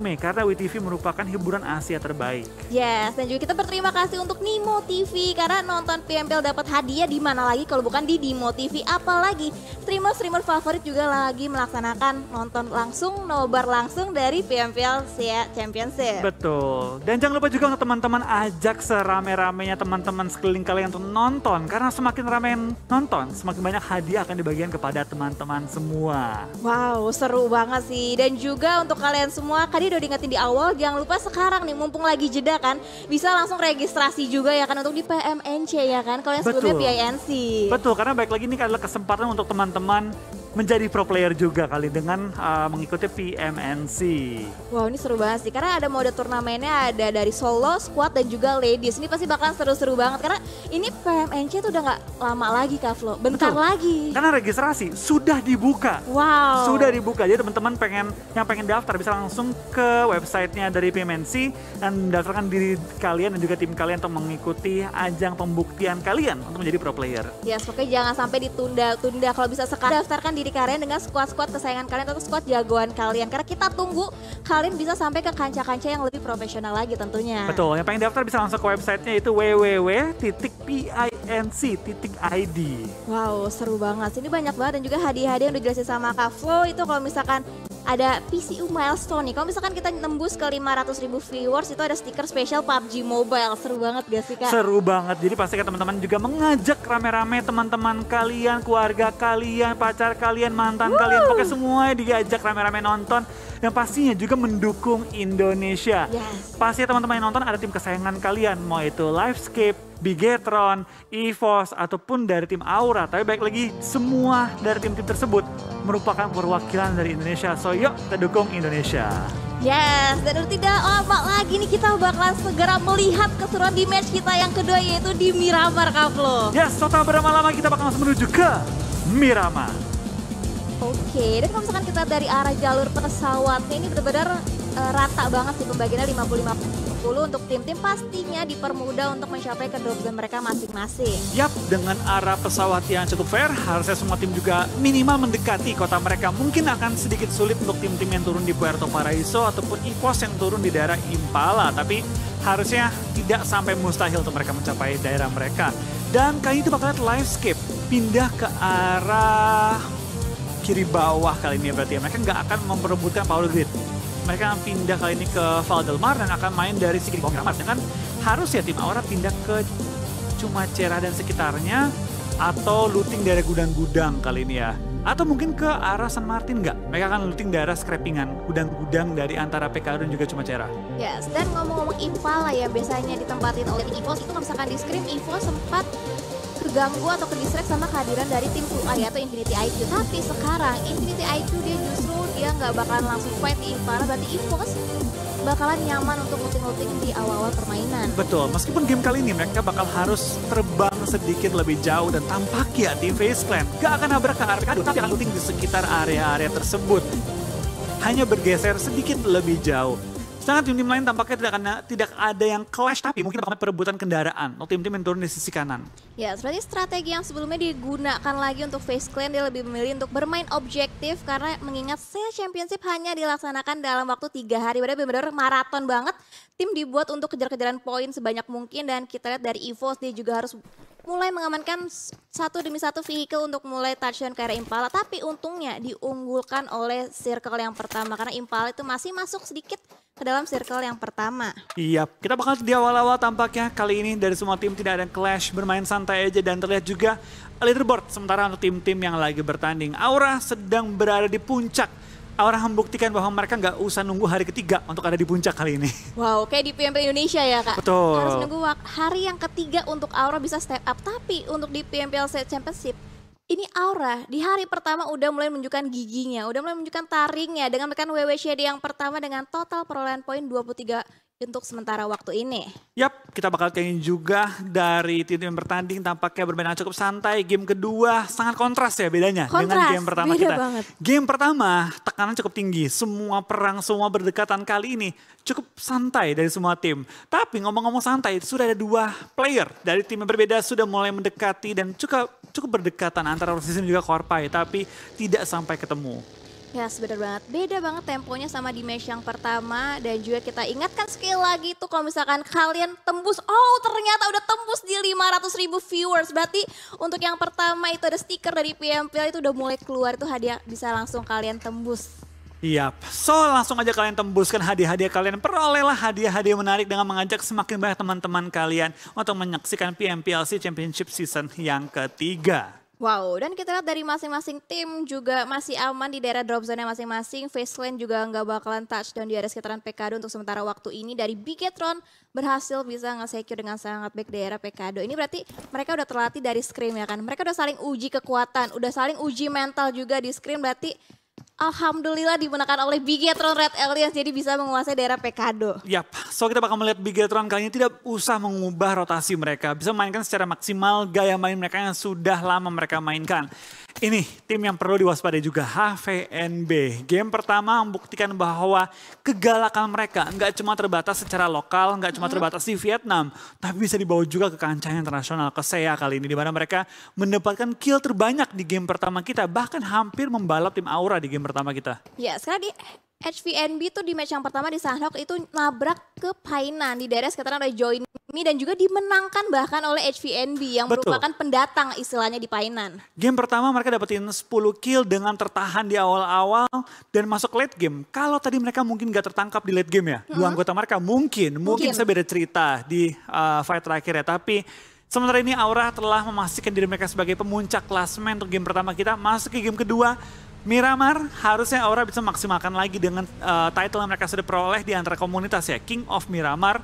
karena WeTV merupakan hiburan Asia terbaik. Yes, dan juga kita berterima kasih untuk Nimo TV karena nonton PMPL dapat hadiah di mana lagi kalau bukan di Nimo TV. Apalagi streamer-streamer favorit juga lagi melaksanakan nonton langsung, nobar langsung dari PMPL Asia Championship. Betul. Dan jangan lupa juga untuk teman-teman ajak serame-ramenya teman-teman sekeliling kalian untuk nonton. Karena semakin ramai nonton, semakin banyak hadiah akan dibagikan kepada teman-teman semua. Wow, seru banget sih. Dan juga untuk kalian semua, udah diingetin di awal, jangan lupa sekarang nih mumpung lagi jeda kan, bisa langsung registrasi juga ya kan untuk di PMNC ya kan, kalau yang sebelumnya PINC. Betul, karena baik lagi ini adalah kesempatan untuk teman-teman menjadi pro player juga kali dengan mengikuti PMNC. Wow, ini seru banget sih karena ada mode turnamennya, ada dari solo, squad dan juga ladies. Ini pasti bakalan seru-seru banget karena ini PMNC tuh udah nggak lama lagi Kak Flo, bentar lagi. Karena registrasi sudah dibuka. Wow. Sudah dibuka, jadi teman-teman yang pengen daftar bisa langsung ke websitenya dari PMNC dan mendaftarkan diri kalian dan juga tim kalian untuk mengikuti ajang pembuktian kalian untuk menjadi pro player. Yes, pokoknya jangan sampai ditunda-tunda. Kalau bisa sekarang daftarkan diri kalian dengan squad-squad kesayangan kalian atau squad jagoan kalian. Karena kita tunggu kalian bisa sampai ke kancah-kancah yang lebih profesional lagi tentunya. Betul, yang pengen daftar bisa langsung ke websitenya itu www.pinc.id. Wow, seru banget. Ini banyak banget dan juga hadiah-hadiah yang udah jelasin sama Kak Flo itu kalau misalkan ada PCU milestone nih. Kalau misalkan kita nembus ke 500.000 viewers itu ada stiker spesial PUBG Mobile. Seru banget gak sih Kak? Seru banget. Jadi pastikan teman-teman juga mengajak rame-rame teman-teman kalian, keluarga kalian, pacar kalian, mantan kalian. Pokoknya semua diajak rame-rame nonton. Dan pastinya juga mendukung Indonesia. Yes. Pasti teman-teman yang nonton ada tim kesayangan kalian. Mau itu Livescape, Bigetron, EVOS, ataupun dari tim Aura. Tapi baik lagi, semua dari tim-tim tersebut merupakan perwakilan dari Indonesia. So yuk kita dukung Indonesia. Yes, dan tidak lama lagi nih kita bakalan segera melihat keseruan di match kita yang kedua yaitu di Miramar Kak Flo. Yes, total berlama-lama kita bakal langsung menuju ke Miramar. Oke, dan kalau misalkan kita dari arah jalur pesawatnya ini benar-benar rata banget sih pembagiannya 50-50 untuk tim-tim pastinya dipermudah untuk mencapai ke drop zone mereka masing-masing. Yap, dengan arah pesawat yang cukup fair, harusnya semua tim juga minimal mendekati kota mereka. Mungkin akan sedikit sulit untuk tim-tim yang turun di Puerto Paraiso ataupun EVOS yang turun di daerah Impala, tapi harusnya tidak sampai mustahil untuk mereka mencapai daerah mereka. Dan kali ini bakal lihat Livescape pindah ke arah kiri bawah kali ini berarti ya. Mereka nggak akan memperebutkan power grid. Mereka akan pindah kali ini ke Valdelmar dan akan main dari sisi bawah Miramar. Kan harus ya tim Aura pindah ke Cumacera dan sekitarnya atau looting daerah gudang-gudang kali ini ya. Atau mungkin ke arah San Martin nggak? Mereka akan looting daerah scrappingan, gudang-gudang dari antara PKU dan juga Cumacera. Yes, dan ngomong-ngomong Impala ya biasanya ditempatin oleh EVOS itu kalau misalkan di scrim EVOS sempat terganggu atau ke-distract sama kehadiran dari tim 2i atau Infinity IQ. Tapi sekarang Infinity IQ dia nggak bakalan langsung fight di Impala, berarti EVOS bakalan nyaman untuk looting-looting di awal-awal permainan. Betul, meskipun game kali ini mereka bakal harus terbang sedikit lebih jauh dan tampaknya tim FaZe Clan gak akan nabrak ke area PKU, tapi akan looting di sekitar area-area tersebut. Hanya bergeser sedikit lebih jauh. Sedangkan tim-tim lain tampaknya tidak ada yang clash, tapi mungkin bakal perebutan kendaraan untuk tim-tim yang turun di sisi kanan. Ya, berarti strategi yang sebelumnya digunakan lagi untuk FaZe Clan, dia lebih memilih untuk bermain objektif karena mengingat Asia Championship hanya dilaksanakan dalam waktu 3 hari. Berarti benar-benar maraton banget. Tim dibuat untuk kejar-kejaran poin sebanyak mungkin dan kita lihat dari EVOS dia juga harus mulai mengamankan satu demi satu vehicle untuk mulai touchdown ke area Impala. Tapi untungnya diunggulkan oleh circle yang pertama karena Impala itu masih masuk sedikit ke dalam circle yang pertama. Iya, kita bakal di awal-awal tampaknya kali ini dari semua tim tidak ada clash, bermain santai aja dan terlihat juga leaderboard sementara untuk tim-tim yang lagi bertanding. Aura sedang berada di puncak. Aura membuktikan bahwa mereka nggak usah nunggu hari ketiga untuk ada di puncak kali ini. Wow, kayak di PMP Indonesia ya Kak? Betul. Harus nunggu hari yang ketiga untuk Aura bisa step up. Tapi untuk di PMPL Championship, ini Aura di hari pertama udah mulai menunjukkan giginya, udah mulai menunjukkan taringnya dengan menekan WWCD yang pertama dengan total perolehan poin 23 untuk sementara waktu ini. Yap, kita bakal tanya juga dari tim yang bertanding tampaknya bermain cukup santai. Game kedua sangat kontras ya bedanya dengan game pertama beda kita. Banget. Game pertama tekanan cukup tinggi, semua perang, semua berdekatan. Kali ini cukup santai dari semua tim. Tapi ngomong-ngomong santai, sudah ada 2 player dari tim yang berbeda sudah mulai mendekati dan cukup berdekatan antara Rosis dan juga Korpai, tapi tidak sampai ketemu. Ya, bener banget. Beda banget temponya sama di match yang pertama. Dan juga kita ingatkan sekali lagi tuh kalau misalkan kalian tembus, oh ternyata udah tembus di 500.000 viewers. Berarti untuk yang pertama itu ada stiker dari PMPL itu udah mulai keluar, itu hadiah bisa langsung kalian tembus. Yap, so langsung aja kalian tembuskan hadiah-hadiah kalian. Perolehlah hadiah-hadiah menarik dengan mengajak semakin banyak teman-teman kalian untuk menyaksikan PMPLC Championship Season yang ketiga. Wow, dan kita lihat dari masing-masing tim juga masih aman di daerah drop zone masing-masing. Faceland juga nggak bakalan touchdown di area sekitaran Pekado untuk sementara waktu ini. Dari Bigetron berhasil bisa nge-secure dengan sangat baik daerah Pekado. Ini berarti mereka udah terlatih dari scrim ya kan. Mereka udah saling uji kekuatan, udah saling uji mental juga di scrim. Berarti alhamdulillah dimenangkan oleh Bigetron Red Aliens jadi bisa menguasai daerah Pekado. Yap, so kita bakal melihat Bigetron kali ini tidak usah mengubah rotasi mereka. Bisa mainkan secara maksimal gaya main mereka yang sudah lama mereka mainkan. Ini tim yang perlu diwaspadai juga, HVNB. Game pertama membuktikan bahwa kegalakan mereka nggak cuma terbatas secara lokal, nggak cuma terbatas di Vietnam, tapi bisa dibawa juga ke kancah internasional, ke SEA kali ini. Di mana mereka mendapatkan kill terbanyak di game pertama kita, bahkan hampir membalap tim Aura di game pertama kita. Ya, sekarang di HVNB tuh di match yang pertama di Sanhok itu nabrak ke Painan di daerah sekitaran ada Join Me dan juga dimenangkan bahkan oleh HVNB yang merupakan pendatang istilahnya di Painan. Game pertama mereka dapetin 10 kill dengan tertahan di awal-awal dan masuk late game. Kalau tadi mereka mungkin gak tertangkap di late game ya, dua anggota mereka mungkin bisa beda cerita di fight terakhir ya. Tapi sementara ini Aura telah memastikan diri mereka sebagai pemuncak klasemen untuk game pertama kita. Masuk ke game kedua, Miramar harusnya Aura bisa maksimalkan lagi dengan title yang mereka sudah peroleh di antara komunitas ya, King of Miramar.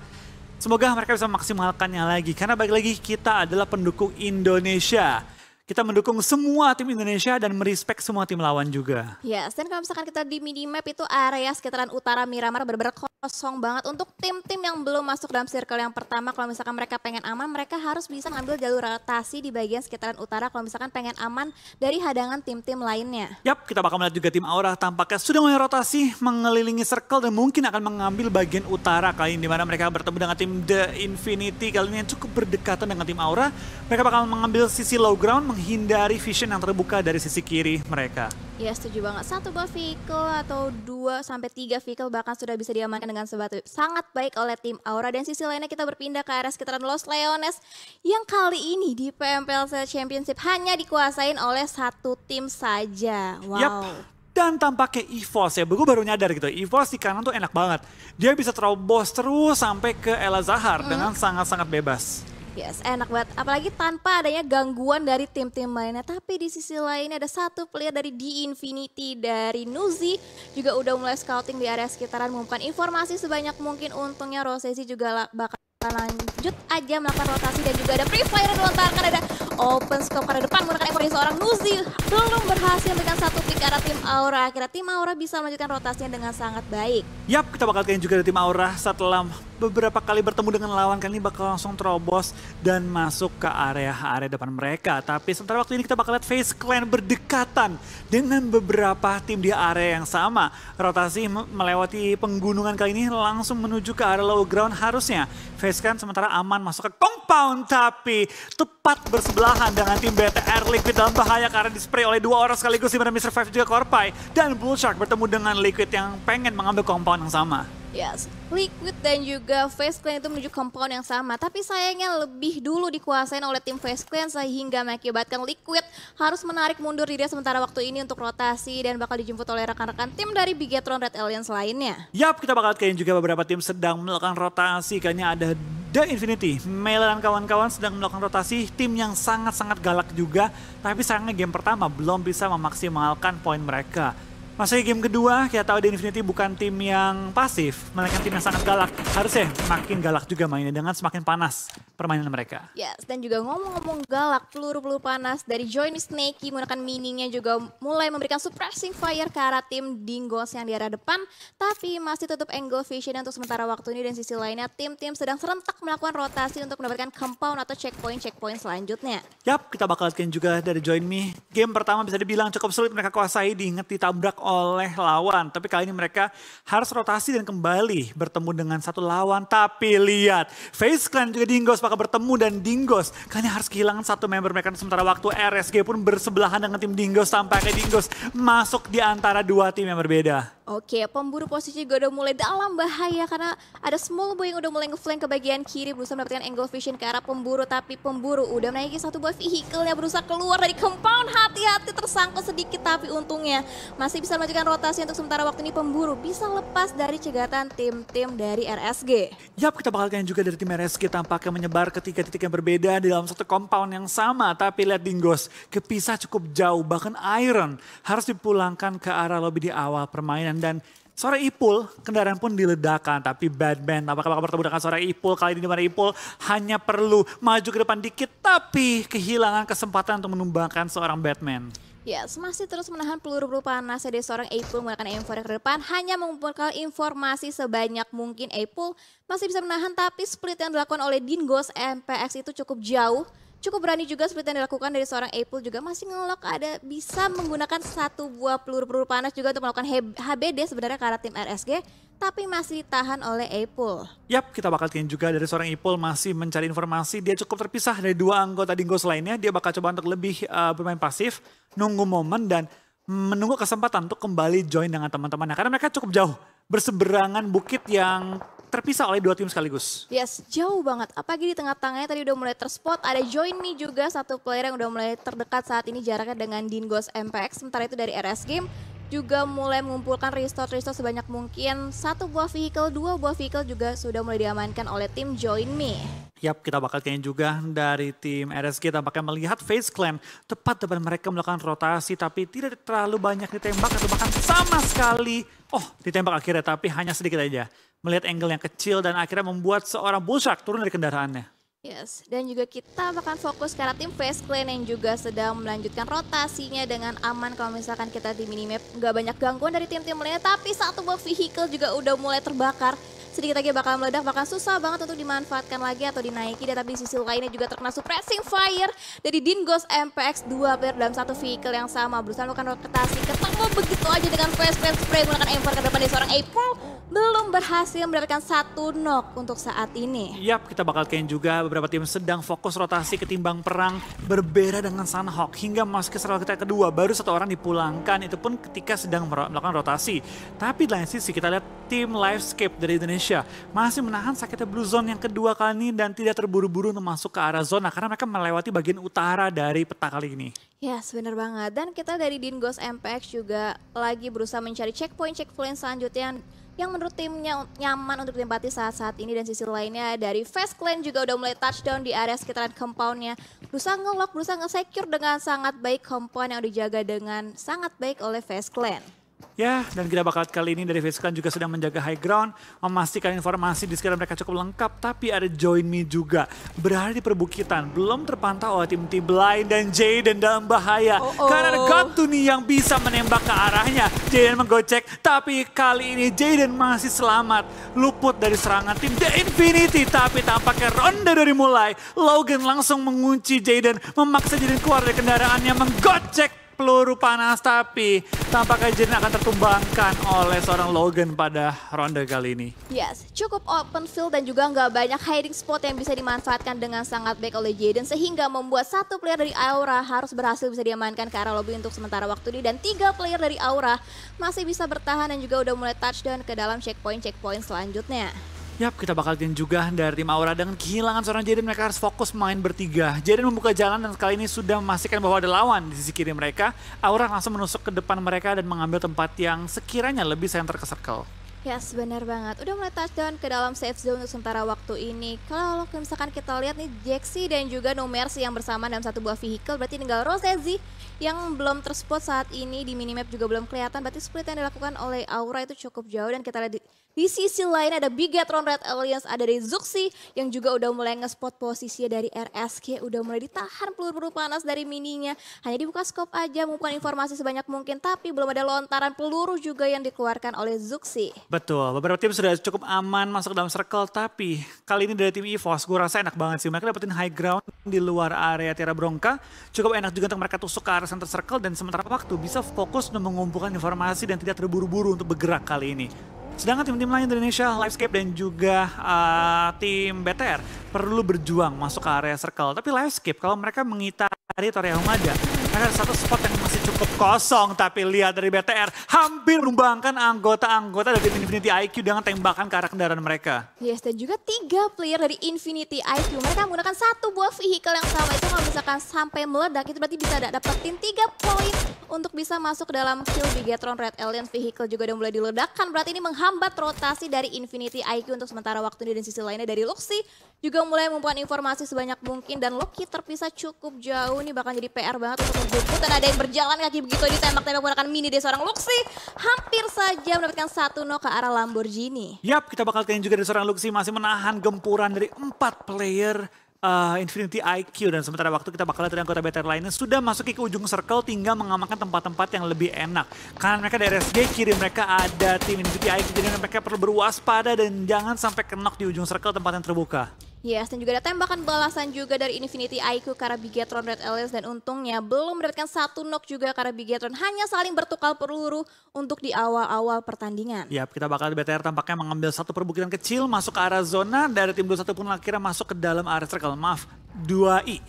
Semoga mereka bisa maksimalkannya lagi karena bagi lagi kita adalah pendukung Indonesia. Kita mendukung semua tim Indonesia dan merespek semua tim lawan juga. Ya, dan kalau misalkan kita di minimap itu area sekitaran utara Miramar benar-benar kosong banget untuk tim-tim yang belum masuk dalam circle yang pertama. Kalau misalkan mereka pengen aman, mereka harus bisa ngambil jalur rotasi di bagian sekitaran utara kalau misalkan pengen aman dari hadangan tim-tim lainnya. Yap, kita bakal melihat juga tim Aura tampaknya sudah mulai rotasi mengelilingi circle dan mungkin akan mengambil bagian utara kali ini, di mana mereka bertemu dengan tim The Infinity kali ini yang cukup berdekatan dengan tim Aura. Mereka bakal mengambil sisi low ground, menghindari vision yang terbuka dari sisi kiri mereka. Ya, setuju banget. 1 buah vehicle atau 2-3 vehicle bahkan sudah bisa diamankan dengan sangat baik oleh tim Aura. Dan sisi lainnya kita berpindah ke area sekitaran Los Leones yang kali ini di PMPLC Championship hanya dikuasain oleh satu tim saja. Wow. Yap. Dan tampaknya EVOS ya, gue baru nyadar gitu, EVOS di kanan tuh enak banget. Dia bisa terobos terus sampai ke Ella Zahar dengan sangat-sangat bebas. Yes, enak banget. Apalagi tanpa adanya gangguan dari tim-tim lainnya. Tapi di sisi lainnya ada satu player dari The Infinity, dari Nuzi. Juga udah mulai scouting di area sekitaran, mengumumkan informasi sebanyak mungkin. Untungnya Rosesi juga bakal lanjut aja melakukan rotasi. Dan juga ada Free Fire yang dilontarkan, ada open scope karena depan menggunakan effort seorang Nuzi. Belum berhasil dengan satu pick arah tim Aura. Akhirnya tim Aura bisa melanjutkan rotasinya dengan sangat baik. Yap, kita bakal kalian juga dari tim Aura setelah beberapa kali bertemu dengan lawan kali ini bakal langsung terobos dan masuk ke area depan mereka. Tapi sementara waktu ini kita bakal lihat Face Clan berdekatan dengan beberapa tim di area yang sama. Rotasi melewati penggunungan kali ini langsung menuju ke area low ground harusnya. Face Clan sementara aman masuk ke compound tapi tepat bersebelahan dengan tim BTR. Liquid dalam bahaya karena dispray oleh dua orang sekaligus di mana Mr. Five juga Korpai. Dan Bullshark bertemu dengan Liquid yang pengen mengambil compound yang sama. Yes, Liquid dan juga Face Clan itu menuju compound yang sama. Tapi sayangnya lebih dulu dikuasain oleh tim Face Clan sehingga mengakibatkan Liquid harus menarik mundur diri sementara waktu ini untuk rotasi dan bakal dijemput oleh rekan-rekan tim dari Bigetron Red Aliens lainnya. Yap, kita bakal kayaknya juga beberapa tim sedang melakukan rotasi. Kayaknya ada The Infinity, Mela dan kawan-kawan sedang melakukan rotasi. Tim yang sangat-sangat galak juga. Tapi sayangnya game pertama belum bisa memaksimalkan poin mereka. Masih game kedua, kita tahu The Infinity bukan tim yang pasif, melainkan tim yang sangat galak. Harusnya makin galak juga mainnya dengan semakin panas permainan mereka. Yes, dan juga ngomong-ngomong galak, peluru-peluru panas dari Johnny Snakey menggunakan miningnya juga mulai memberikan suppressing fire ke arah tim Dingos yang di arah depan. Tapi masih tutup angle visionnya untuk sementara waktu ini. Dan sisi lainnya tim-tim sedang serentak melakukan rotasi untuk mendapatkan compound atau checkpoint selanjutnya. Yap, kita bakal lihat juga dari Join Me. Game pertama bisa dibilang cukup sulit mereka kuasai, diingat ditabrak oleh lawan. Tapi kali ini mereka harus rotasi dan kembali bertemu dengan satu lawan. Tapi lihat, FaZe Clan juga Dingos bakal bertemu dan Dingos kali ini harus kehilangan satu member mereka. Sementara waktu RSG pun bersebelahan dengan tim Dingos, tampaknya Dingos masuk di antara dua tim yang berbeda. Oke, pemburu posisi juga udah mulai dalam bahaya karena ada small boy yang udah mulai ngeflank ke bagian kiri berusaha mendapatkan angle vision ke arah pemburu, tapi pemburu udah menaiki satu buah vehicle-nya berusaha keluar dari compound. Hati-hati tersangkut sedikit, tapi untungnya masih bisa melakukan rotasi untuk sementara waktu ini. Pemburu bisa lepas dari cegatan tim-tim dari RSG. Yap, kita bakal kalian juga dari tim RSG tampaknya menyebar ke tiga titik yang berbeda di dalam satu compound yang sama, tapi lihat Dingos kepisah cukup jauh, bahkan Iron harus dipulangkan ke arah lobby di awal permainan. Dan sore Ipul, kendaraan pun diledakkan. Tapi Batman apakah bakal bertemu dengan sore Ipul kali ini, di mana Ipul hanya perlu maju ke depan dikit, tapi kehilangan kesempatan untuk menumbangkan seorang Batman. Yes, masih terus menahan peluru-peluru panas dari seorang Ipul menggunakan M4 ke depan, hanya mengumpulkan informasi sebanyak mungkin. Ipul masih bisa menahan, tapi split yang dilakukan oleh Dingos MPX itu cukup jauh. Cukup berani juga split yang dilakukan dari seorang Ipul, juga masih ngelok, ada bisa menggunakan satu buah peluru-peluru panas juga untuk melakukan HBD sebenarnya ke arah tim RSG, tapi masih ditahan oleh Ipul. Yap, kita bakal lihat juga dari seorang Ipul masih mencari informasi. Dia cukup terpisah dari dua anggota Dingos lainnya. Dia bakal coba untuk lebih bermain pasif, nunggu momen dan menunggu kesempatan untuk kembali join dengan teman-temannya. Karena mereka cukup jauh, berseberangan bukit yang terpisah oleh dua tim sekaligus. Yes, jauh banget. Apalagi di tengah-tengahnya tadi udah mulai terspot. Ada Join Me juga, satu player yang udah mulai terdekat saat ini jaraknya dengan Dingos MPX. Sementara itu dari RS Game juga mulai mengumpulkan restore sebanyak mungkin. Satu buah vehicle, dua buah vehicle juga sudah mulai diamankan oleh tim Join Me. Yap, kita bakal kayaknya juga dari tim RSG tampaknya melihat FaZe Clan tepat depan mereka melakukan rotasi, tapi tidak terlalu banyak ditembak atau bahkan sama sekali. Oh, ditembak akhirnya, tapi hanya sedikit aja. Melihat angle yang kecil dan akhirnya membuat seorang Bullshark turun dari kendaraannya. Yes, dan juga kita bahkan fokus ke arah tim FaZe Clan yang juga sedang melanjutkan rotasinya dengan aman. Kalau misalkan kita di minimap nggak banyak gangguan dari tim-tim lainnya, tapi satu buah vehicle juga udah mulai terbakar. Sedikit lagi bakal meledak, bahkan susah banget untuk dimanfaatkan lagi atau dinaiki. Dan tapi di sisi lainnya juga terkena suppressing fire dari Dingos MPX, dua player dalam satu vehicle yang sama berusaha melakukan rotasi. Ketemu begitu aja dengan fast spray menggunakan M4 ke depan dari seorang April. Belum berhasil mendapatkan satu knock untuk saat ini. Yap, kita bakal kayaknya juga beberapa tim sedang fokus rotasi ketimbang perang. Berbeda dengan Sunhawk hingga masuk ke server kita kedua, baru satu orang dipulangkan, itu pun ketika sedang melakukan rotasi. Tapi di lain sisi kita lihat tim Livescape dari Indonesia masih menahan sakitnya Blue Zone yang kedua kali ini dan tidak terburu-buru untuk masuk ke arah zona karena mereka melewati bagian utara dari peta kali ini. Yes, bener banget. Dan kita dari Dingos MPX juga lagi berusaha mencari checkpoint selanjutnya yang menurut timnya nyaman untuk ditempati saat-saat ini. Dan sisi lainnya dari FaZe Clan juga udah mulai touchdown di area sekitaran compoundnya. Berusaha nge-lock, berusaha nge-secure dengan sangat baik compound yang dijaga dengan sangat baik oleh FaZe Clan. Ya, dan kita bakal kali ini dari FaZe Clan juga sedang menjaga high ground, memastikan informasi di sekitar mereka cukup lengkap, tapi ada Join Me juga berada di perbukitan, belum terpantau oleh tim-tim Blind dan Jaden dalam bahaya. Karena ada Gatuni yang bisa menembak ke arahnya. Jaden menggocek, tapi kali ini Jaden masih selamat, luput dari serangan tim The Infinity, tapi tampaknya ronde dari mulai. Logan langsung mengunci Jaden, memaksa Jaden keluar dari kendaraannya, menggocek peluru panas, tapi tampaknya Jaden akan tertumbangkan oleh seorang Logan pada ronde kali ini. Yes, cukup open field dan juga nggak banyak hiding spot yang bisa dimanfaatkan dengan sangat baik oleh Jaden, sehingga membuat satu player dari Aura harus berhasil bisa diamankan ke arah lobby untuk sementara waktu ini, dan tiga player dari Aura masih bisa bertahan dan juga udah mulai touchdown ke dalam checkpoint selanjutnya. Yap, kita bakal lihat juga dari tim Aura dengan kehilangan seorang Jaden, mereka harus fokus main bertiga. Jaden membuka jalan dan kali ini sudah memastikan bahwa ada lawan di sisi kiri mereka. Aura langsung menusuk ke depan mereka dan mengambil tempat yang sekiranya lebih center ke circle. Yes, benar banget. Udah mulai touchdown ke dalam safe zone untuk sementara waktu ini. Kalau misalkan kita lihat nih, Jaxi dan juga No Mercy yang bersama dalam satu buah vehicle, berarti tinggal Rosezi yang belum terspot saat ini di minimap juga belum kelihatan. Berarti split yang dilakukan oleh Aura itu cukup jauh, dan kita lihat di sisi lain ada Bigetron Red Alliance, ada dari Zuxi yang juga udah mulai nge-spot posisinya dari RSG, udah mulai ditahan peluru-peluru panas dari mininya. Hanya dibuka scope aja, mengumpulkan informasi sebanyak mungkin, tapi belum ada lontaran peluru juga yang dikeluarkan oleh Zuxi. Betul, beberapa tim sudah cukup aman masuk dalam circle, tapi kali ini dari tim EVOS gue rasa enak banget sih. Mereka dapetin high ground di luar area Terra Bronca, cukup enak juga untuk mereka tusuk ke arah center circle dan sementara waktu bisa fokus untuk mengumpulkan informasi dan tidak terburu-buru untuk bergerak kali ini. Sedangkan tim-tim lain Indonesia, Livescape dan juga tim BTR perlu berjuang masuk ke area circle. Tapi Livescape kalau mereka mengitari area Humada, mereka ada satu spot yang masih cukup kosong. Tapi lihat dari BTR, hampir menumbangkan anggota-anggota dari tim Infinity IQ dengan tembakan ke arah kendaraan mereka. Yes, dan juga 3 player dari Infinity IQ. Mereka menggunakan satu buah vehicle yang sama. Itu kalau misalkan sampai meledak, itu berarti bisa dapetin 3 poin untuk bisa masuk ke dalam kill Bigetron Red Alien. Vehicle juga udah mulai diledakkan. Berarti ini menghambat rotasi dari Infinity IQ untuk sementara waktu ini. Dan sisi lainnya dari Luxy juga mulai membuat informasi sebanyak mungkin. Dan Loki terpisah cukup jauh. Ini bakal jadi PR banget untuk menjemput. Dan ada yang berjalan kaki begitu ditembak-tembak menggunakan mini dari seorang Luxy. Hampir saja mendapatkan 1 knock ke arah Lamborghini. Yap, kita bakal lihat juga dari seorang Luxy masih menahan gempuran dari 4 player Infinity IQ. Dan sementara waktu kita bakal lihat dari anggota BTR lainnya sudah masuki ke ujung circle, tinggal mengamankan tempat-tempat yang lebih enak. Karena mereka dari RSG, kiri mereka ada tim Infinity IQ, jadi mereka perlu berwaspada dan jangan sampai knock di ujung circle tempat yang terbuka. Yes, dan juga ada tembakan balasan juga dari Infinity IQ ke arah Bigetron Red Aliens. Dan untungnya belum mendapatkan 1 knock juga karena Bigetron hanya saling bertukar peluru untuk di awal-awal pertandingan. Ya, kita bakal BTR tampaknya mengambil satu perbukitan kecil masuk ke arah zona. Dari tim 21 pun akhirnya masuk ke dalam area circle. Maaf, 2i.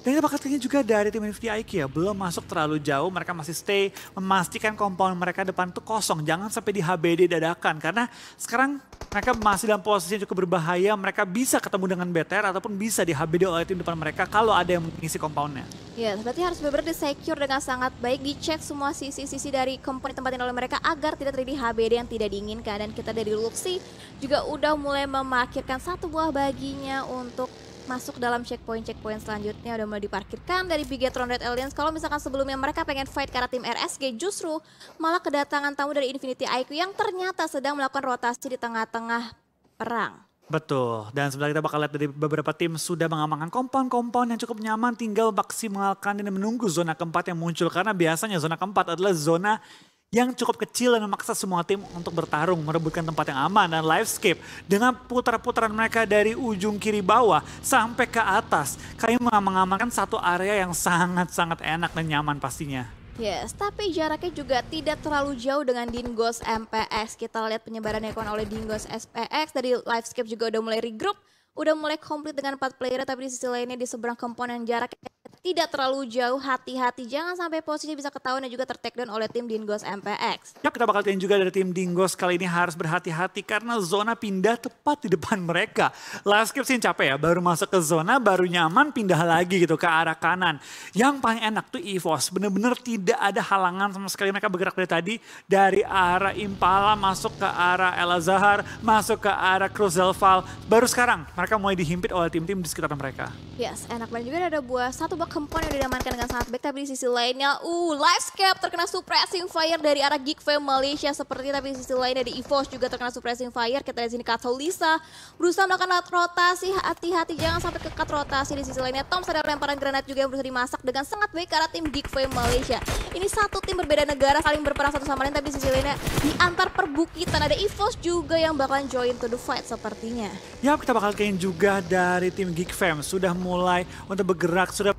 Dan kita bakal lihat juga dari tim Infinity IQ ya, belum masuk terlalu jauh, mereka masih stay, memastikan compound mereka depan tuh kosong, jangan sampai di HBD dadakan, karena sekarang mereka masih dalam posisi yang cukup berbahaya, mereka bisa ketemu dengan BTR ataupun bisa di HBD oleh tim depan mereka kalau ada yang mengisi compoundnya. Ya, berarti harus benar-benar di-secure dengan sangat baik, dicek semua sisi-sisi dari compound ditempatin oleh mereka agar tidak terjadi HBD yang tidak diinginkan. Dan kita dari Luxy juga udah mulai memarkirkan 1 buah baginya untuk masuk dalam checkpoint selanjutnya. Udah mulai diparkirkan dari Bigetron Red Aliens. Kalau misalkan sebelumnya mereka pengen fight karena tim RSG, justru malah kedatangan tamu dari Infinity IQ yang ternyata sedang melakukan rotasi di tengah-tengah perang. Betul, dan sebenarnya kita bakal lihat dari beberapa tim sudah mengamankan compound yang cukup nyaman, tinggal maksimalkan dan menunggu zona keempat yang muncul. Karena biasanya zona keempat adalah zona yang cukup kecil dan memaksa semua tim untuk bertarung, merebutkan tempat yang aman. Dan Livescape dengan putar-putaran mereka dari ujung kiri bawah sampai ke atas, kami mengamankan satu area yang sangat-sangat enak dan nyaman pastinya. Yes, tapi jaraknya juga tidak terlalu jauh dengan Dingos MPX. Kita lihat penyebaran ekon oleh Dingos SPX. Dari Livescape juga udah mulai regroup, udah mulai komplit dengan 4 player, tapi di sisi lainnya di seberang komponen jaraknya tidak terlalu jauh. Hati-hati jangan sampai posisinya bisa ketahuan dan juga ter-takedown oleh tim Dingos MPX. Ya, kita bakal lihat juga dari tim Dingos kali ini harus berhati-hati karena zona pindah tepat di depan mereka. Livescape sih capek ya, baru masuk ke zona, baru nyaman pindah lagi gitu ke arah kanan. Yang paling enak tuh EVOS, bener-bener tidak ada halangan sama sekali, mereka bergerak dari tadi dari arah Impala masuk ke arah El Azhar, masuk ke arah Cruzelval. Baru sekarang mereka mulai dihimpit oleh tim-tim di sekitar mereka. Yes, enak banget juga ada satu buah compound yang diamankan dengan sangat baik. Tapi di sisi lainnya, Livescape terkena suppressing fire dari arah Geek Fam Malaysia seperti. Tapi di sisi lainnya di EVOS juga terkena suppressing fire. Kita lihat sini Katolisa berusaha melakukan rotasi, hati-hati jangan sampai ke cut rotasi. Di sisi lainnya Tom ada lemparan granat juga yang berusaha dimasak dengan sangat baik ke arah tim Geek Fam Malaysia. Ini satu tim berbeda negara saling berperang satu sama lain, tapi di sisi lainnya di antar perbukitan ada EVOS juga yang bakalan join to the fight sepertinya. Ya, kita bakal kayaknya juga dari tim Geek Fam sudah mulai untuk bergerak, sudah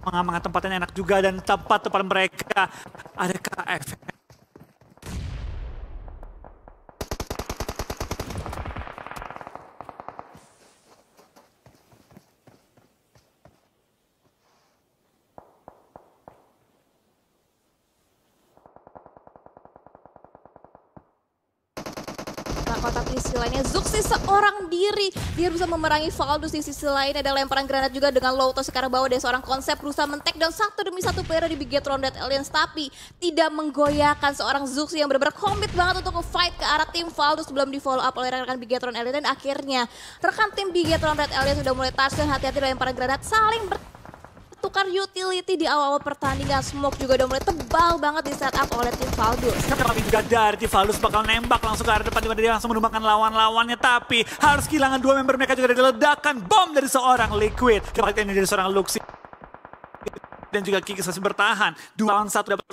mengamankan tempat yang enak juga, dan tempat mereka ada KF. Tapi di sisi lainnya Zuxi seorang diri, dia bisa memerangi Valdus. Di sisi lain ada lemparan granat juga dengan low toss ke arah bawah dari seorang konsep berusaha men-take down satu demi satu player di Bigetron Red Aliens, tapi tidak menggoyahkan seorang Zuxi yang benar-benar komit banget untuk nge-fight ke arah tim Valdus sebelum di follow up oleh rekan-rekan Bigetron Aliens. Dan akhirnya rekan tim Bigetron Red Aliens sudah mulai touchdown. Hati-hati lemparan granat, saling tukar utility di awal-awal pertandingan. Smoke juga udah mulai tebal banget di setup oleh tim Valdus. Tapi juga dari tim Valdus bakal nembak langsung ke arah depan, dimana dia langsung menumbangkan lawan-lawannya, tapi harus kehilangan 2 member mereka juga dari ledakan bom dari seorang Liquid. Kita ini dari seorang Luxy dan juga Kikis masih bertahan. 2 lawan 1 dapat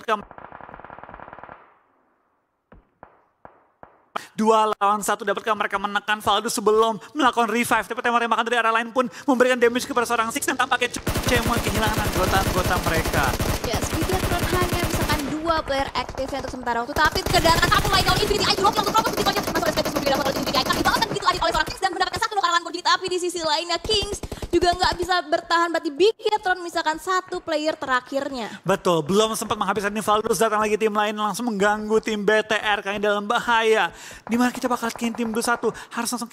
2 lawan 1. Dapatkah mereka menekan Valdo sebelum melakukan revive. Tapi tembak-tembakan dari arah lain pun memberikan damage kepada seorang Six dan tampaknya cuma kehilangan anggota-anggota mereka. Yes, Bigatron hanya misalkan 2 player aktifnya untuk sementara waktu. Tapi kedatangan satu lagi kalau Infinity IQ yang untuk propos begitu aja. Masuk SPP seperti dapat oleh Infinity IQ. Tapi bahkan begitu adil oleh seorang Kings dan mendapatkan 1 knock lawan Bonjit. Tapi di sisi lainnya Kings juga nggak bisa bertahan, berarti Bigatron misalkan 1 player terakhirnya. Betul, belum sempat menghabiskan ini Valdus, datang lagi tim lain langsung mengganggu tim BTR kayaknya dalam bahaya. Dimana kita bakal lihat tim 21 harus langsung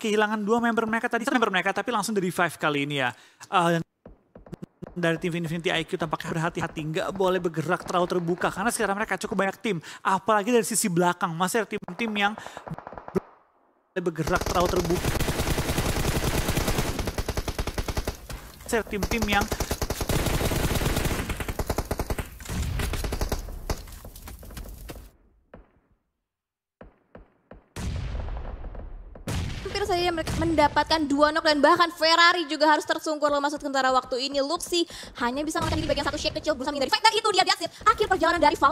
kehilangan 2 member mereka tadi, member mereka tapi langsung di revive kali ini ya. Dari tim Infinity IQ tampaknya berhati-hati, nggak boleh bergerak terlalu terbuka karena sekarang mereka cukup banyak tim, apalagi dari sisi belakang masih ada tim-tim yang bergerak terlalu terbuka. Tim-tim yang hampir saja mereka mendapatkan 2 knock dan bahkan Ferrari juga harus tersungkur loh masuk sementara waktu ini. Luxy hanya bisa melakukan di bagian satu shake kecil berusaha menghindari fight dan itu dia diaksir akhir perjalanan dari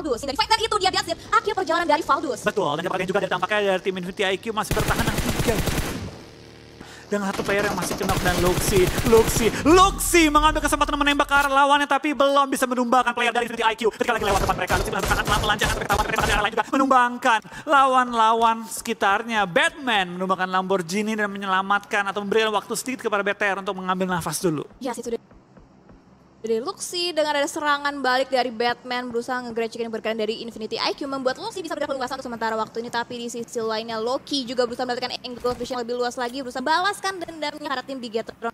Valdus. Betul, dan dapatkan juga dari tampaknya dari tim Infinity IQ masih bertahan dengan 3 dengan 1 player yang masih kena dan Luxy mengambil kesempatan menembak ke arah lawannya tapi belum bisa menumbangkan player dari Infinity IQ ketika lagi lewat depan mereka. Luxy sangat melancarkan ketahuan dari arah lain juga menumbangkan lawan-lawan sekitarnya. Batman menumbangkan Lamborghini dan menyelamatkan atau memberikan waktu sedikit kepada BTR untuk mengambil nafas dulu. Ya sih, dari Luxy dengan ada serangan balik dari Batman berusaha nge-grab berkaitan dari Infinity IQ membuat Luxy bisa berada leluasa untuk sementara waktu ini. Tapi di sisi lainnya Loki juga berusaha mendapatkan angle vision yang lebih luas lagi, berusaha balaskan dendamnya terhadap tim Bigatron.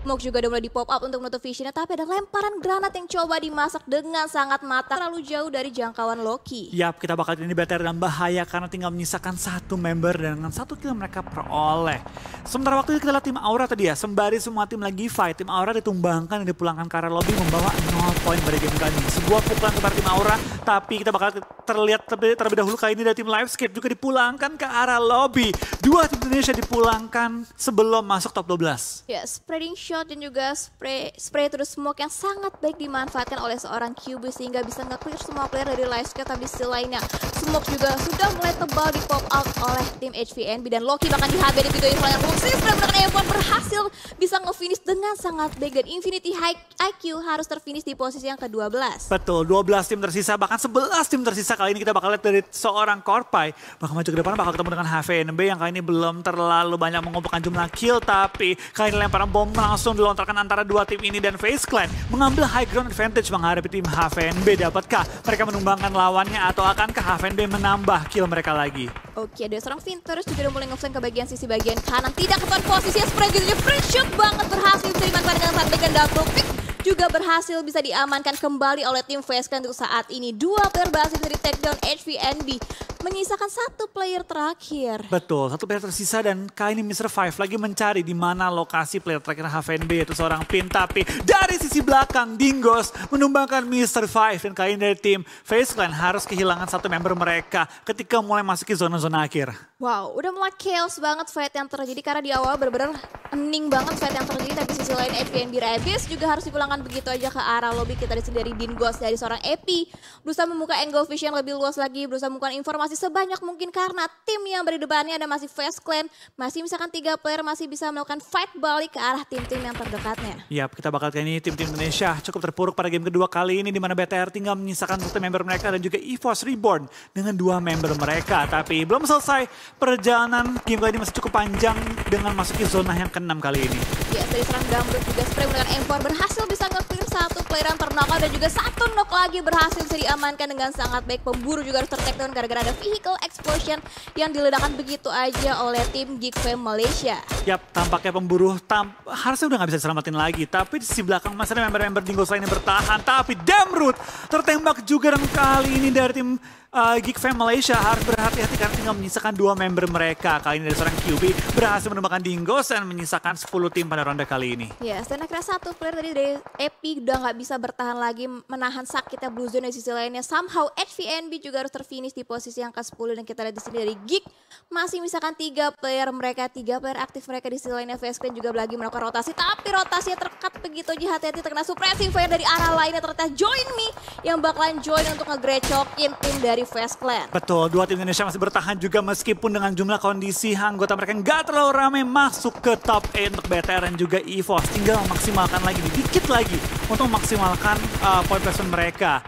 Smoke juga udah mulai di pop up untuk menutup visionnya, tapi ada lemparan granat yang coba dimasak dengan sangat matang terlalu jauh dari jangkauan Loki. Yap, kita bakal ini BTR dalam bahaya karena tinggal menyisakan 1 member dan dengan 1 kill mereka peroleh. Sementara waktu itu kita lihat tim Aura tadi ya, sembari semua tim lagi fight, tim Aura ditumbangkan dan dipulangkan ke arah lobby membawa 0 poin pada game kali ini. Sebuah pukulan kepada tim Aura, tapi kita bakal terlihat terlebih dahulu kali ini dari tim Livescape juga dipulangkan ke arah lobby. 2 tim Indonesia dipulangkan sebelum masuk top 12. Ya, spreading shot dan juga spray terus smoke yang sangat baik dimanfaatkan oleh seorang QB sehingga bisa nge-clear semua player dari Livescape. Tapi sisi lainnya smoke juga sudah mulai tebal di pop out oleh tim HVNB dan Loki bahkan di HB di video info yang Luxy sudah menggunakan F1 berhasil bisa nge-finish dengan sangat baik dan Infinity IQ harus terfinish di posisi yang ke-12. Betul, 12 tim tersisa, bahkan 11 tim tersisa kali ini kita bakal lihat dari seorang Korpai. Bahkan maju ke depan bakal ketemu dengan HVNB yang kali ini belum terlalu banyak mengumpulkan jumlah kill, tapi kali ini lemparan bom langsung dilontarkan antara 2 tim ini dan FaZe Clan mengambil high ground advantage menghadapi tim HVNB. Dapatkah mereka menumbangkan lawannya atau akankah HVNB menambah kill mereka lagi? Oke, ada seorang Vinterus juga udah mulai nge-flank ke bagian sisi bagian kanan. Tidak ketuan posisinya spray gitu, free shot banget berhasil bisa dimanfaatkan dengan sangat baik dan double pick juga berhasil bisa diamankan kembali oleh tim FaZe Clan untuk saat ini. 2 player berhasil dari takedown HVNB, menyisakan 1 player terakhir. Betul, 1 player tersisa dan kali ini Mr. Five lagi mencari di mana lokasi player terakhir HVNB yaitu seorang Pin. Tapi dari sisi belakang Dingos menumbangkan Mr. Five dan kali ini dari tim FaZe Clan harus kehilangan 1 member mereka ketika mulai masuki zona-zona akhir. Wow, udah mulai chaos banget fight yang terjadi karena di awal benar-benar hening banget fight yang terjadi. Tapi sisi lain HVNB Rebels juga harus dipulangkan begitu aja ke arah lobby. Kita di sini dari Dingos dari seorang Epi berusaha membuka angle vision lebih luas lagi, berusaha membuka informasi sebanyak mungkin karena tim yang berada di depannya ada masih FaZe Clan, masih misalkan 3 player masih bisa melakukan fight balik ke arah tim-tim yang terdekatnya. Yap, kita bakal kali ini tim-tim Indonesia cukup terpuruk pada game kedua kali ini di mana BTR tinggal menyisakan 1 member mereka dan juga EVOS Reborn dengan 2 member mereka. Tapi belum selesai perjalanan game kali ini masih cukup panjang dengan masuki zona yang ke-6 kali ini. Ya, dari serang Dumbledore juga spray menggunakan M4 berhasil bisa nge-clear 1 player yang terknock dan juga 1 knock lagi berhasil bisa diamankan dengan sangat baik. Pemburu juga harus tertakedown gara-gara ada vehicle explosion yang diledakkan begitu aja oleh tim Geek Fam Malaysia. Yap, tampaknya pemburu harusnya udah nggak bisa diselamatin lagi. Tapi di sisi belakang masih ada member-member Dingos lainnya bertahan. Tapi Damroot tertembak juga dan kali ini dari tim Geek Fam Malaysia harus berhati-hati karena tinggal menyisakan 2 member mereka. Kali ini dari seorang QB berhasil menemukan Dingos dan menyisakan 10 tim pada ronde kali ini. Ya, dan akhirnya satu player tadi dari Epic udah nggak bisa bertahan lagi menahan sakitnya Blue Zone. Di sisi lainnya somehow HVNB juga harus terfinish di posisi yang ke-10 dan kita lihat di sini dari Geek masih misalkan 3 player mereka, 3 player aktif mereka. Di sisi lainnya FaZe Clan juga lagi melakukan rotasi, tapi rotasinya terkat begitu aja, hati-hati terkena suppressive fire dari arah lainnya. Ternyata Join Me yang bakalan join untuk ngegrecokin tim dari FaZe Clan. Betul, 2 tim Indonesia masih bertahan juga meskipun dengan jumlah kondisi anggota mereka nggak terlalu ramai masuk ke top 8 untuk BTR dan juga EVOS. Tinggal memaksimalkan lagi, dikit lagi untuk memaksimalkan point placement mereka.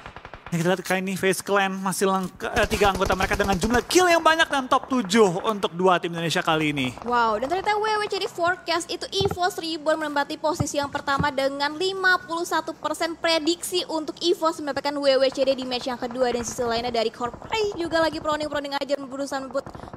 Yang kita lihat kali ini FaZe Clan masih 3 anggota mereka dengan jumlah kill yang banyak dan top 7 untuk 2 tim Indonesia kali ini. Wow, dan ternyata WWCD forecast itu EVOS Reborn menempati posisi yang pertama dengan 51% prediksi untuk EVOS mendapatkan WWCD di match yang kedua. Dan sisi lainnya dari Corpray juga lagi proning-proning aja berusaha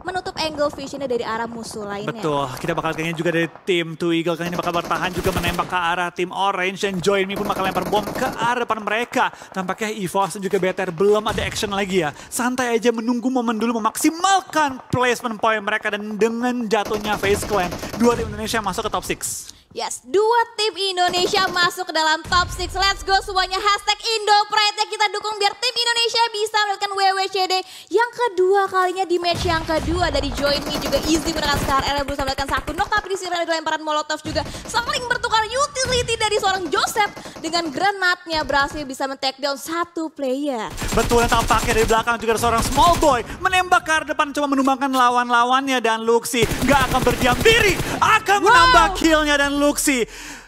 menutup angle visionnya dari arah musuh lainnya. Betul, kita bakal kayaknya juga dari tim Two Eagle kali ini bakal bertahan juga menembak ke arah tim Orange dan Join Me pun bakal lempar bom ke arah depan mereka. Tampaknya EVOS juga BTR belum ada action lagi ya. Santai aja menunggu momen dulu memaksimalkan placement point mereka dan dengan jatuhnya FaZe Clan, 2 tim Indonesia masuk ke top 6. Yes, 2 tim Indonesia masuk ke dalam top 6. Let's go semuanya. Hashtag IndoPride yang kita dukung biar tim Indonesia bisa mendapatkan WWCD yang kedua kalinya di match yang kedua. Dari Join Me juga easy menggunakan Scar L berusaha mendapatkan 1 knock, tapi di sini ada lemparan Molotov juga saling bertukar utility dari seorang Joseph dengan granatnya berhasil bisa men-take down 1 player. Betul, dan tampaknya dari belakang juga ada seorang small boy menembak ke arah depan coba menumbangkan lawan-lawannya dan Luxy gak akan berdiam diri, akan menambah killnya dan Luxy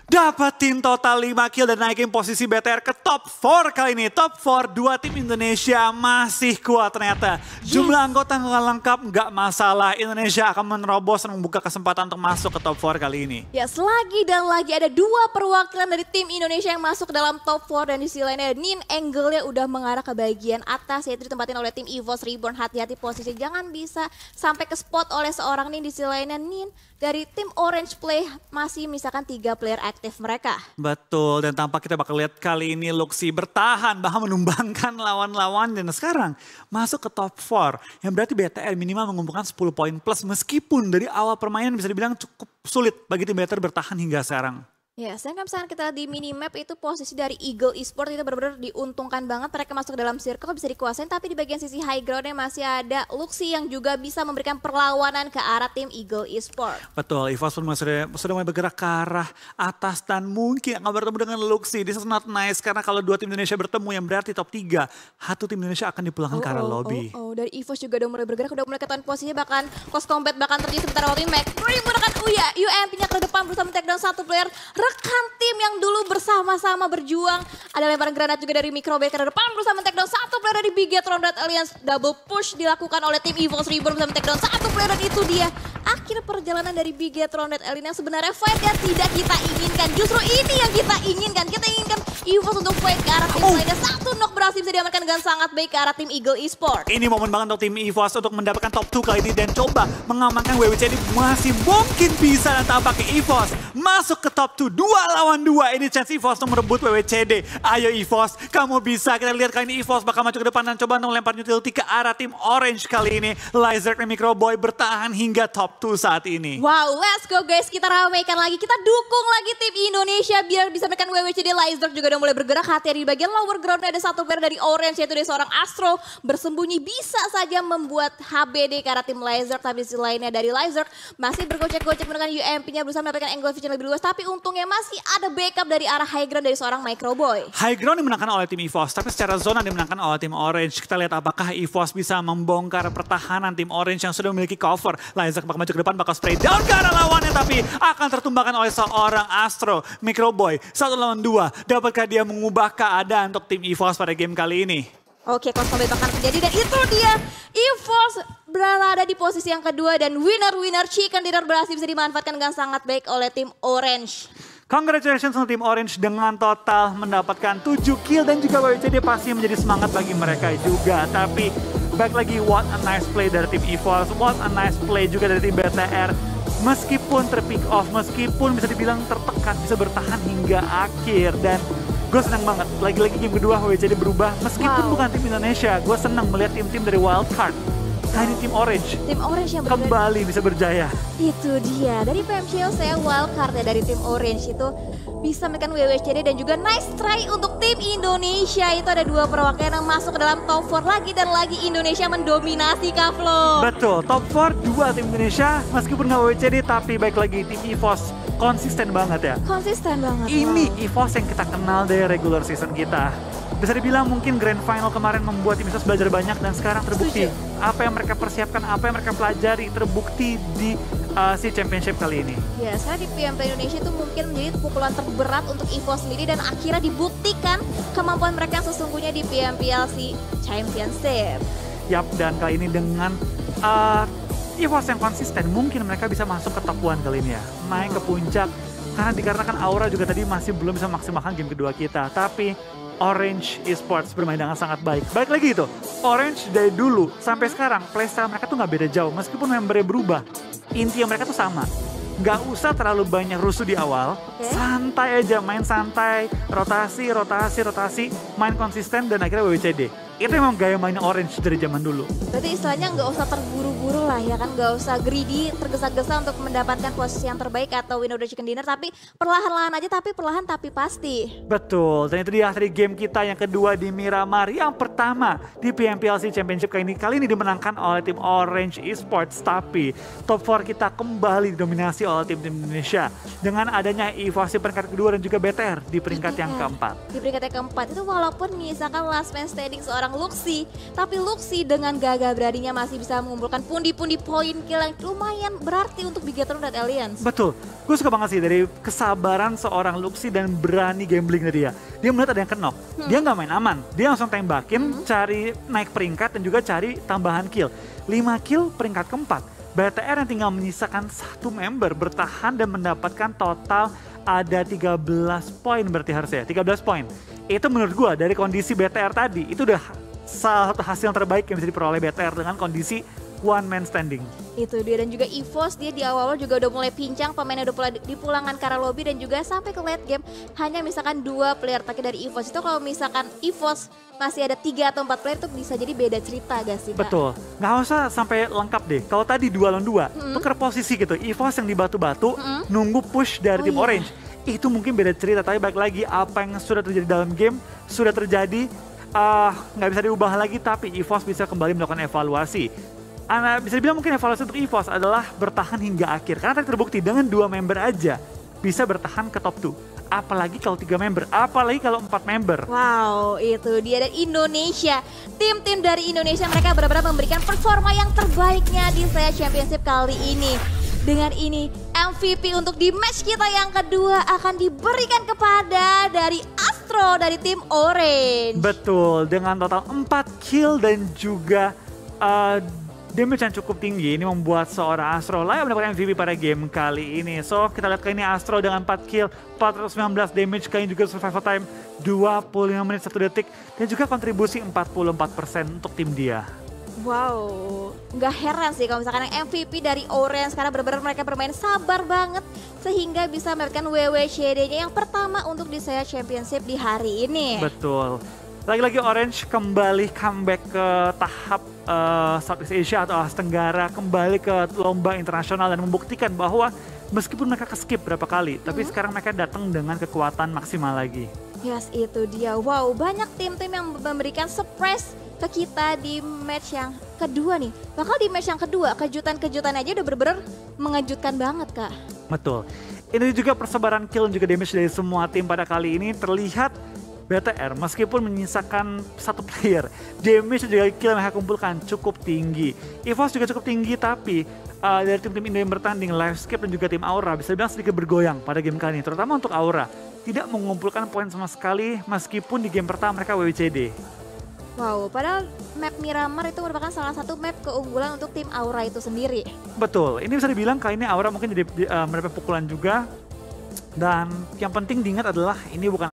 dapatin total 5 kill dan naikin posisi BTR ke top 4 kali ini. Top 4, 2 tim Indonesia masih kuat ternyata. Jumlah anggota nggak lengkap, nggak masalah. Indonesia akan menerobos dan membuka kesempatan untuk masuk ke top 4 kali ini. Ya, lagi dan lagi ada 2 perwakilan dari tim Indonesia yang masuk ke dalam top 4. Dan di sisi lainnya Nin angle-nya udah mengarah ke bagian atas, yaitu ditempatin oleh tim EVOS Reborn. Hati-hati posisi, jangan bisa sampai ke spot oleh seorang Nin. Di sisi lainnya Nin dari tim Orange Play masih misalkan 3 player aktif mereka. Betul, dan tampak kita bakal lihat kali ini Luxy bertahan bahkan menumbangkan lawan-lawan dan sekarang masuk ke top 4. Yang berarti BTR minimal mengumpulkan 10 poin plus meskipun dari awal permainan bisa dibilang cukup sulit bagi tim BTR bertahan hingga sekarang. Ya, sedangkan misalkan kita di minimap itu posisi dari Eagle Esports itu benar-benar diuntungkan banget. Mereka masuk ke dalam circle bisa dikuasain, tapi di bagian sisi high groundnya masih ada Luxy yang juga bisa memberikan perlawanan ke arah tim Eagle Esports. Betul, EVOS pun sudah mulai bergerak ke arah atas dan mungkin akan bertemu dengan Luxy. This is not nice karena kalau 2 tim Indonesia bertemu yang berarti top 3, 1 tim Indonesia akan dipulangkan ke arah lobby. Dari EVOS juga udah mulai bergerak, udah mulai ketahuan posisinya bahkan close combat bahkan terjadi sebentar waktu ini. McCree menggunakan UMP-nya ke depan berusaha men-take down 1 player. Rekan tim yang dulu bersama-sama berjuang. Ada lemparan granat juga dari Microbase ke depan berusaha men-take down 1 player dari Bigetron Red Alliance. Double push dilakukan oleh tim EVOS Reborn berusaha men-take down 1 player dan itu dia akhir perjalanan dari Bigetron Red Alliance yang sebenarnya fight yang tidak kita inginkan. Justru ini yang kita inginkan. Kita inginkan EVOS untuk fight ke arah tim lainnya. 1 knock berhasil bisa diamankan dengan sangat baik ke arah tim Eagle Esports. Ini momen banget untuk tim EVOS untuk mendapatkan top 2 kali ini dan coba mengamankan WWCD masih mungkin bisa dan tampaknya EVOS masuk ke top 2. 2 lawan 2 ini chance EVOS untuk merebut WWCD. Ayo EVOS, kamu bisa. Kita lihat kali ini EVOS bakal maju ke depan dan coba untuk melempar utility ke arah tim Orange kali ini. Lizard dan Microboy bertahan hingga top 2 saat ini. Wow, let's go guys. Kita ramaikan lagi. Kita dukung lagi tim Indonesia biar bisa menekan WWCD. Lizard juga udah mulai bergerak. Hati-hati di bagian lower groundnya ada 1 player dari Orange yaitu dari seorang Astro. Bersembunyi bisa saja membuat HBD ke arah tim Lizard. Tapi di sisi lainnya dari Lizard masih bergocek-gocek menggunakan UMP-nya berusaha mendapatkan angle vision lebih luas. Tapi untungnya masih ada backup dari arah high ground dari seorang Microboy. High ground dimenangkan oleh tim EVOS, tapi secara zona dimenangkan oleh tim Orange. Kita lihat apakah EVOS bisa membongkar pertahanan tim Orange yang sudah memiliki cover. Lizard bakal maju ke depan, bakal spray down ke arah lawannya, tapi akan tertumbangkan oleh seorang Astro. Microboy, 1 lawan 2. Dapatkah dia mengubah keadaan untuk tim EVOS pada game kali ini? Oke, close combat bahkan terjadi dan itu dia EVOS berada di posisi yang kedua dan winner chicken dinner berhasil bisa dimanfaatkan dengan sangat baik oleh tim Orange. Congratulations untuk tim Orange dengan total mendapatkan 7 kill dan juga WWCD pasti menjadi semangat bagi mereka juga. Tapi back lagi, what a nice play dari tim EVOS, what a nice play juga dari tim BTR. Meskipun terpick off, meskipun bisa dibilang tertekan, bisa bertahan hingga akhir dan Gue senang banget, lagi-lagi game kedua WWCD berubah. Meskipun bukan tim Indonesia, gue senang melihat tim-tim dari Wildcard. Ini tim Orange. Tim Orange yang kembali bisa berjaya. Itu dia, dari PMCO saya Wildcard ya, dari tim Orange itu bisa menekan WWCD dan juga nice try untuk tim Indonesia. Itu ada 2 perwakilan yang masuk ke dalam top 4 lagi dan lagi Indonesia mendominasi Kak Flo. Betul, top 4 2 tim Indonesia meskipun nggak WWCD tapi baik lagi tim EVOS konsisten banget ya. Konsisten banget. Ini EVOS yang kita kenal dari regular season kita. Bisa dibilang mungkin grand final kemarin membuat tim EVOS belajar banyak dan sekarang terbukti. Apa yang mereka persiapkan, apa yang mereka pelajari terbukti di si championship kali ini. Ya, sekarang di PMP Indonesia itu mungkin menjadi pukulan terberat untuk EVOS sendiri dan akhirnya dibuktikan kemampuan mereka yang sesungguhnya di PMPLC Championship. Yap, dan kali ini dengan EVOS yang konsisten, mungkin mereka bisa masuk ke top 1 kali ini ya. Naik ke puncak, karena dikarenakan Aura juga tadi masih belum bisa maksimalkan game kedua kita. Tapi Orange Esports bermain dengan sangat baik. Baik lagi itu, Orange dari dulu sampai sekarang playstyle mereka tuh nggak beda jauh. Meskipun membernya berubah, inti mereka tuh sama. Nggak usah terlalu banyak rusuh di awal, santai aja, main santai, rotasi, main konsisten dan akhirnya WWCD. Itu emang gaya mainnya Orange dari zaman dulu. Berarti istilahnya nggak usah terburu-buru lah ya kan, nggak usah greedy, tergesa-gesa untuk mendapatkan posisi yang terbaik atau win of the chicken dinner, tapi perlahan-lahan aja, tapi perlahan tapi pasti. Betul, dan itu dia dari game kita yang kedua di Miramar, yang pertama di PMPLC Championship kali ini dimenangkan oleh tim Orange Esports, tapi top 4 kita kembali didominasi oleh tim-tim Indonesia dengan adanya EVOS di peringkat kedua dan juga BTR di peringkat yang keempat. Di peringkat yang keempat itu walaupun misalkan last man standing seorang Luxi, tapi Luxi dengan gagah beraninya masih bisa mengumpulkan pundi-pundi poin kill yang lumayan berarti untuk Bigetron dan Alliance. Betul, gue suka banget sih dari kesabaran seorang Luxi dan berani gambling dari dia. Dia melihat ada yang kenok, dia nggak main aman, dia langsung tembakin, cari naik peringkat dan juga cari tambahan kill. 5 kill peringkat keempat. BTR yang tinggal menyisakan 1 member bertahan dan mendapatkan total ada 13 poin berarti harusnya, 13 poin. Itu menurut gue dari kondisi BTR tadi, itu udah salah satu hasil yang terbaik yang bisa diperoleh BTR dengan kondisi one man standing. Itu dia, dan juga EVOS dia di awal juga udah mulai pincang, pemainnya udah mulai dipulangkan ke arah lobby dan juga sampai ke late game hanya misalkan 2 player tapi dari EVOS. Itu kalau misalkan EVOS masih ada 3 atau 4 player itu bisa jadi beda cerita gak sih Kak? Betul, nggak usah sampai lengkap deh. Kalau tadi 2 lawan 2, tuker posisi gitu, EVOS yang di batu-batu nunggu push dari tim Orange. Itu mungkin beda cerita, tapi balik lagi apa yang sudah terjadi dalam game, sudah terjadi, nggak bisa diubah lagi, tapi EVOS bisa kembali melakukan evaluasi. Bisa dibilang mungkin evaluasi untuk EVOS adalah bertahan hingga akhir, karena tadi terbukti dengan 2 member aja bisa bertahan ke top 2. Apalagi kalau 3 member, apalagi kalau 4 member. Wow, itu dia. Dan Indonesia, tim-tim dari Indonesia mereka benar-benar memberikan performa yang terbaiknya di Saya Championship kali ini. Dengan ini MVP untuk di match kita yang kedua akan diberikan kepada dari Astro dari tim Orange. Betul, dengan total 4 kill dan juga damage yang cukup tinggi. Ini membuat seorang Astro layak mendapatkan MVP pada game kali ini. So kita lihat kali ini Astro dengan 4 kill, 419 damage, kali ini juga survival time 25 menit 1 detik. Dan juga kontribusi 44% untuk tim dia. Wow, nggak heran sih kalau misalkan yang MVP dari Orange karena benar-benar mereka bermain sabar banget sehingga bisa mendapatkan WWCD-nya yang pertama untuk di Saya Championship di hari ini. Betul. Lagi-lagi Orange kembali comeback ke tahap Southeast Asia atau Asia Tenggara, kembali ke lomba internasional dan membuktikan bahwa meskipun mereka ke-skip berapa kali, tapi sekarang mereka datang dengan kekuatan maksimal lagi. Yes, itu dia. Wow, banyak tim-tim yang memberikan surprise ke kita di match yang kedua nih. Bakal di match yang kedua, kejutan-kejutan aja udah bener-bener mengejutkan banget Kak. Betul. Ini juga persebaran kill dan juga damage dari semua tim pada kali ini terlihat BTR meskipun menyisakan 1 player, damage dan juga kill yang mereka kumpulkan cukup tinggi. EVOS juga cukup tinggi, tapi dari tim-tim Indo yang bertanding, Livescape dan juga tim Aura bisa dibilang sedikit bergoyang pada game kali ini, terutama untuk Aura. Tidak mengumpulkan poin sama sekali meskipun di game pertama mereka WWCD. Wow, padahal map Miramar itu merupakan salah satu map keunggulan untuk tim Aura itu sendiri. Betul, ini bisa dibilang kali ini Aura mungkin jadi mendapat pukulan juga. Dan yang penting diingat adalah ini bukan